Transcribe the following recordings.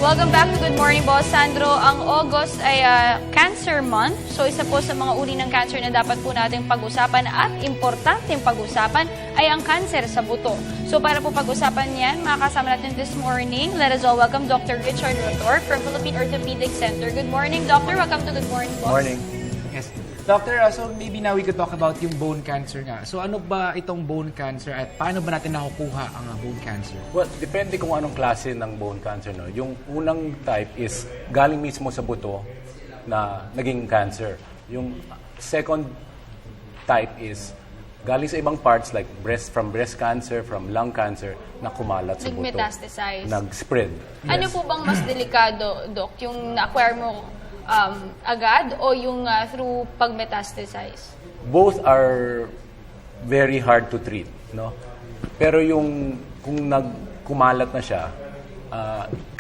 Welcome back to Good Morning, Boss Sandro. Ang August ay Cancer Month. So isa po sa mga uri ng cancer na dapat po nating pag-usapan at importanteng pag-usapan ay ang cancer sa buto. So para po pag-usapan yan, makakasama natin this morning. Let us all welcome Dr. Richard Rotor from Philippine Orthopedic Center. Good morning, Doctor. Welcome to Good Morning, Boss. Morning. Yes. Doctor, so maybe now we could talk about yung bone cancer nga. So ano ba itong bone cancer at paano ba natin nakukuha ang bone cancer? Well, depende kung anong klase ng bone cancer. No? Yung unang type is galing mismo sa buto na naging cancer. Yung second type is galing sa ibang parts like from breast cancer, from lung cancer, na kumalat sa buto. Nag-metastasize. Nag-spread. Ano po bang mas delikado, Doc? Yung na-acquire mo agad o yung through pag-metastasize? Both are very hard to treat, no? Pero yung kung nagkumalat na siya,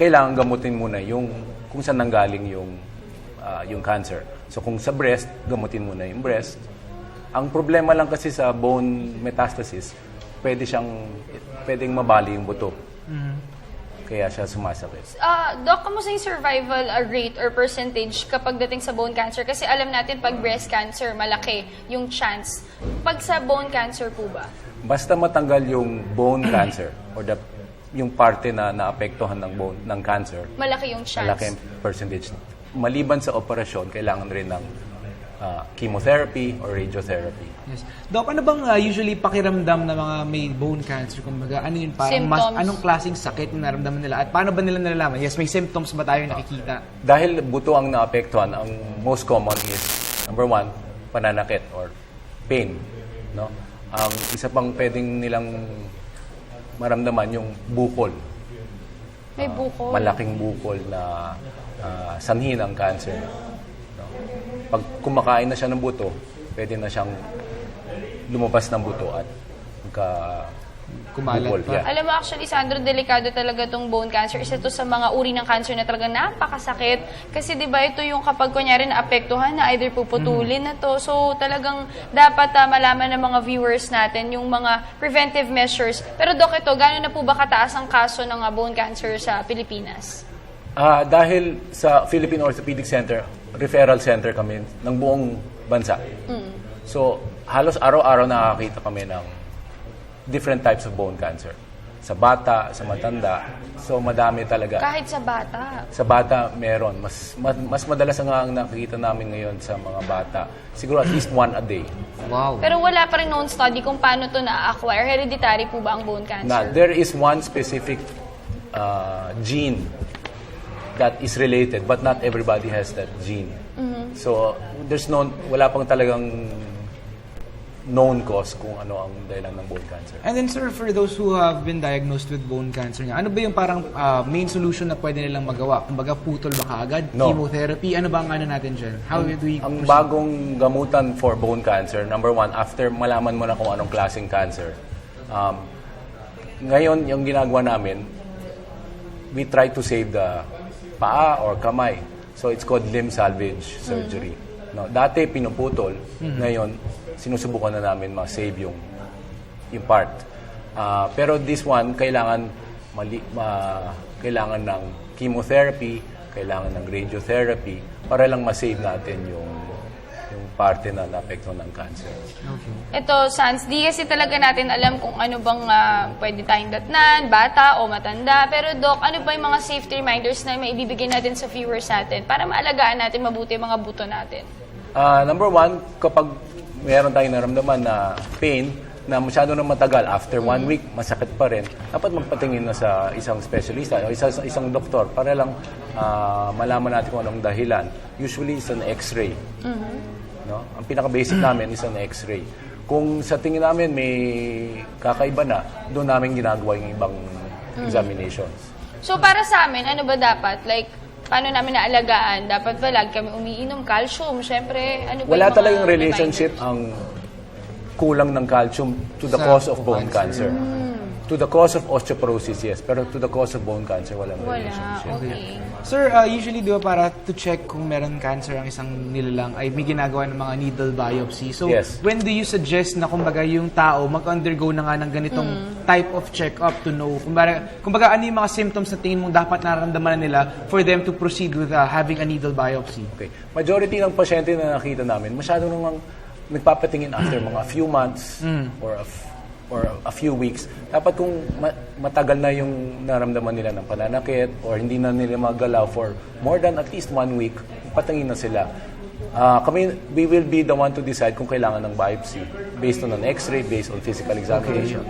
kailangan gamutin muna yung kung saan nanggaling yung cancer. So kung sa breast, gamutin muna yung breast. Ang problema lang kasi sa bone metastasis, pwedeng mabali yung buto. Kaya siya sumasakit. Doc, kamusta yung survival rate or percentage kapag dating sa bone cancer? Kasi alam natin pag breast cancer, malaki yung chance. Pag sa bone cancer po ba? Basta matanggal yung bone cancer or yung parte na naapektuhan ng cancer, Malaki yung chance. malaki ang percentage. Maliban sa operasyon, kailangan rin ng chemotherapy or radiotherapy. Yes. Doc, ano bang usually pakiramdam ng mga may bone cancer? Kumbaga, ano yun? Symptoms. Anong klaseng sakit yung naramdaman nila? At paano ba nila nalalaman? Yes, may symptoms ba tayo nakikita? Dahil buto ang naapektuhan, ang most common is, number one, pananakit or pain. No? Ang isa pang pwedeng nilang maramdaman yung bukol. May bukol. Malaking bukol na sanhi ng cancer. No? Pag kumakain na siya ng buto, pwede na siyang lumabas ng buto at Kumalat bukol. pa. Yeah. Alam mo, actually, Sandro, delikado talaga itong bone cancer. Isa to sa mga uri ng cancer na talagang napakasakit. Kasi di ba ito yung kapag kunyari naapektuhan na either puputulin na to. So talagang dapat malaman ng mga viewers natin yung mga preventive measures. Pero Doc, ito, gano'n na po ba kataas ang kaso ng bone cancer sa Pilipinas? Dahil sa Philippine Orthopedic Center, referral center kami ng buong bansa. So, halos araw-araw nakakita kami ng different types of bone cancer. Sa bata, sa matanda. So, madami talaga. Kahit sa bata. Sa bata, meron. Mas madalas ang nakikita namin ngayon sa mga bata. Siguro at least one a day. Wow. Pero wala pa rin known study kung paano to na-acquire. Hereditary po ba ang bone cancer? There is one specific gene that is related, but not everybody has that gene. So, wala pang talagang known cause kung ano ang dahilan ng bone cancer. And then sir, for those who have been diagnosed with bone cancer nga, ano ba yung parang main solution na pwede nilang magawa? Kumbaga, putol ba kaagad? No. Chemotherapy? Ano ba ang ano natin dyan? How do we Ang proceed? bagong gamutan for bone cancer, number one, after malaman mo na kung anong klaseng cancer, ngayon, yung ginagawa namin, we try to save the paa or kamay. So, it's called limb salvage surgery. No, dati, pinuputol. Ngayon, sinusubukan na namin ma-save yung part. Pero this one, kailangan ng chemotherapy, kailangan ng radiotherapy para lang ma-save natin yung parte na naapektuhan ng cancer. Okay. Ito, Sans, di kasi talaga natin alam kung ano bang pwede tayong datnan, bata o matanda. Pero Doc, ano ba yung mga safety reminders na maibibigay natin sa viewers natin para maalagaan natin mabuti yung mga buto natin? Number one, kapag meron tayong naramdaman na pain na masyado na matagal, after 1 week, masakit pa rin, dapat magpatingin na sa isang specialista o isang doktor para lang malaman natin kung anong dahilan. Usually, it's an x-ray. No? Ang pinaka-basic namin is an x-ray. Kung sa tingin namin may kakaiba na, doon namin ginagawa yung ibang examinations. So, para sa amin, ano ba dapat? Like, paano namin naalagaan? Dapat ba lagi kami umiinom? Calcium, syempre. Ano ba Wala yung mga talagang relationship reminders? ang kulang ng calcium to the cause of bone cancer. To To the cause of osteoporosis, yes. Pero to the cause of bone cancer, walang Wala, relationship. okay. Sir, usually di ba para to check kung meron cancer ang isang nilalang ay may ginagawa ng mga needle biopsy. So, Yes. when do you suggest na kumbaga yung tao mag-undergo na nga ng ganitong type of check-up to know kumbaga ano yung mga symptoms na tingin mong dapat nararamdaman nila for them to proceed with having a needle biopsy? Okay. Majority ng pasyente na nakita namin, masyado namang nagpapatingin after mga few months or a few weeks. Dapat kung matagal na yung naramdaman nila ng pananakit or hindi na nila magalaw for more than at least 1 week, patingin na sila. We will be the one to decide kung kailangan ng biopsy based on an x-ray, based on physical examination.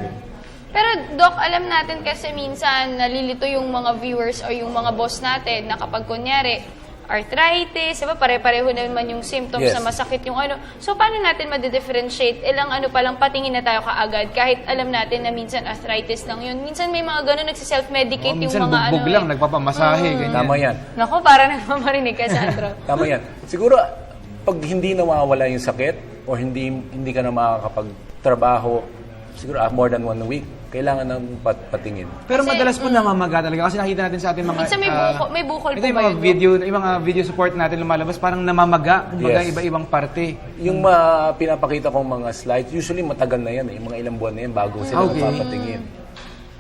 Pero Doc, alam natin kasi minsan nalilito yung mga viewers o yung mga boss natin na kapag kunyari arthritis, diba? Pare-pareho naman yung symptoms Yes. na masakit yung ano. So, paano natin ma-differentiate? Ilang ano palang patingin na tayo kaagad kahit alam natin na minsan arthritis lang yun. Minsan may mga gano'n nagsiself-medicate yung Minsan mga bugbog lang, nagpapamasahe, ganyan. Tama yan. Naku, para nagmamarinig ka, Sandro. Tama yan. Siguro, pag hindi nawawala yung sakit or hindi ka na makakapagtrabaho, siguro more than 1 week, kailangan ng patingin. Pero Kasi, madalas po namamaga talaga kasi nakita natin sa ating mga Minsan may bukol ito po yung ba mga yun, video, yung mga video support natin lumalabas parang namamaga, kumbaga Yes. iba-ibang parte. Yung pinapakita kong mga slides, usually matagal na yan, mga ilang buwan na yan bago sila Okay. magpapatingin.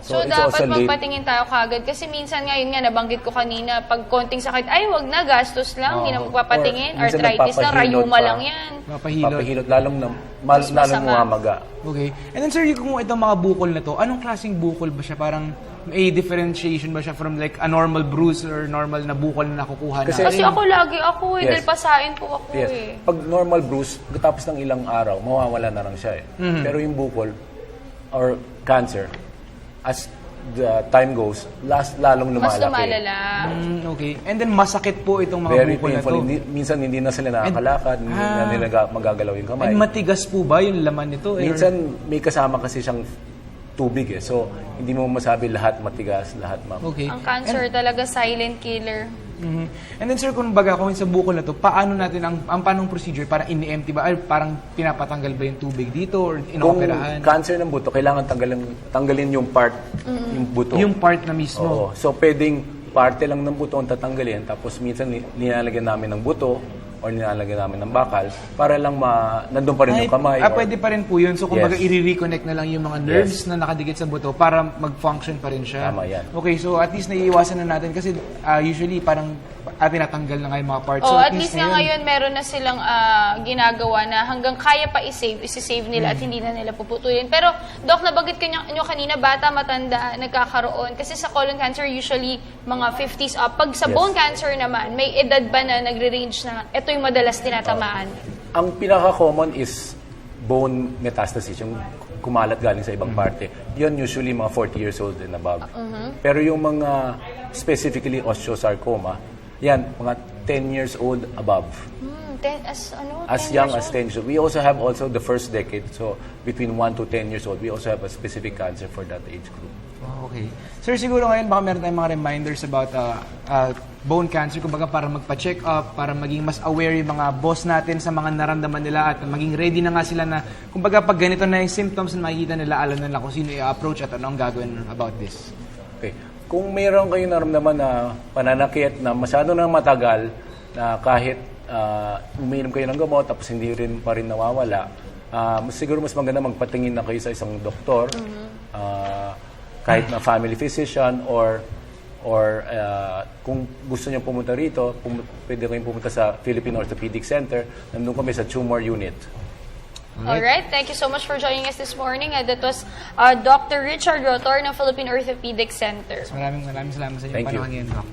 So, it's dapat also late. magpatingin tayo kagad. Kasi minsan nga, yun nga, nabanggit ko kanina, pag konting sakit, ay, wag na, gastos lang, hindi na Oo. magpapatingin. Or minsan Arthritis lang, nagpapahilot rayuma pa. lang yan. Mapahilot. Papahilot, lalong Mas masama. mamaga. Okay. And then sir, kung itong mga bukol na to, anong klaseng bukol ba siya? Parang may differentiation ba siya from like a normal bruise or normal na bukol na nakukuha Kasi- Kasi natin? ako lagi ako Yes. dahil pasain po ako Yes. eh. Pag normal bruise, tapos ng ilang araw, mawawala na lang siya eh. Pero yung bukol or cancer, as the time goes, lalong Mas lumalaki. lumalala. Okay. And then masakit po itong mga Very bukol na painful. to. Minsan hindi na sila nakakalakad, hindi na nila magagalaw yung kamay. And matigas po ba yung laman nito? Minsan may kasama kasi siyang tubig eh. So, hindi mo masabi lahat matigas, lahat Okay. Ang cancer talaga silent killer. Mhm. And then sir, kung baga kung sa bukol na to, paano natin ang paanong procedure? Parang ini-empty ba? Ay, parang pinapatanggal ba yung tubig dito or Kung inooperahan? cancer ng buto, kailangan tanggalin yung part, yung buto. Yung part na mismo. Oo. So, pwedeng parte lang ng buto ang tatanggalin, tapos minsan nilalagyan namin ng buto or nilalagyan namin ng bakal para lang nandun pa rin yung kamay. or- Pwede pa rin po yun. So, kumbaga, Yes. i-reconnect na lang yung mga nerves na nakadikit sa buto para mag-function pa rin siya. Tama yan. Okay, so at least naiiwasan na natin kasi usually parang tinatanggal na nga yung mga parts. Oh, So, at least nga ngayon meron na silang ginagawa na hanggang kaya pa isi-save nila at hindi na nila puputulin. Pero Doc, nabanggit nyo kanina, bata, matanda, nagkakaroon. Kasi sa colon cancer usually mga 50s up. Pag sa Yes. bone cancer naman, may edad ba na nagre-range na ito yung madalas tinatamaan? Ang pinaka-common is bone metastasis, yung kumalat galing sa ibang parte. Yun usually mga 40 years old and above. Pero yung mga specifically osteosarcoma, yan, mga 10 years old above. As 10 young years as old? 10 years old. We also have also the first decade, so between 1 to 10 years old, we also have a specific cancer for that age group. Okay. Sir, siguro ngayon baka meron tayong mga reminders about bone cancer, kumbaga para magpa-check up, para maging mas aware yung mga boss natin sa mga naramdaman nila at maging ready na nga sila na, kumbaga pag ganito na yung symptoms na makikita nila, alam nila kung sino i-approach at anong gagawin about this. Okay. Kung mayroon kayong naramdaman na pananakit na masyado nang matagal, na kahit umiinom kayo ng gamot tapos hindi rin pa rin nawawala, siguro mas maganda magpatingin na kayo sa isang doktor, kahit na family physician or kung gusto niyo pumunta rito, pwede kayong pumunta sa Philippine Orthopedic Center. Nandun kami sa tumor unit. Alright, thank you so much for joining us this morning. That was Dr. Richard Rotor ng Philippine Orthopedic Center. Maraming salamat sa inyong Thank you. panahon ngayon, Doc.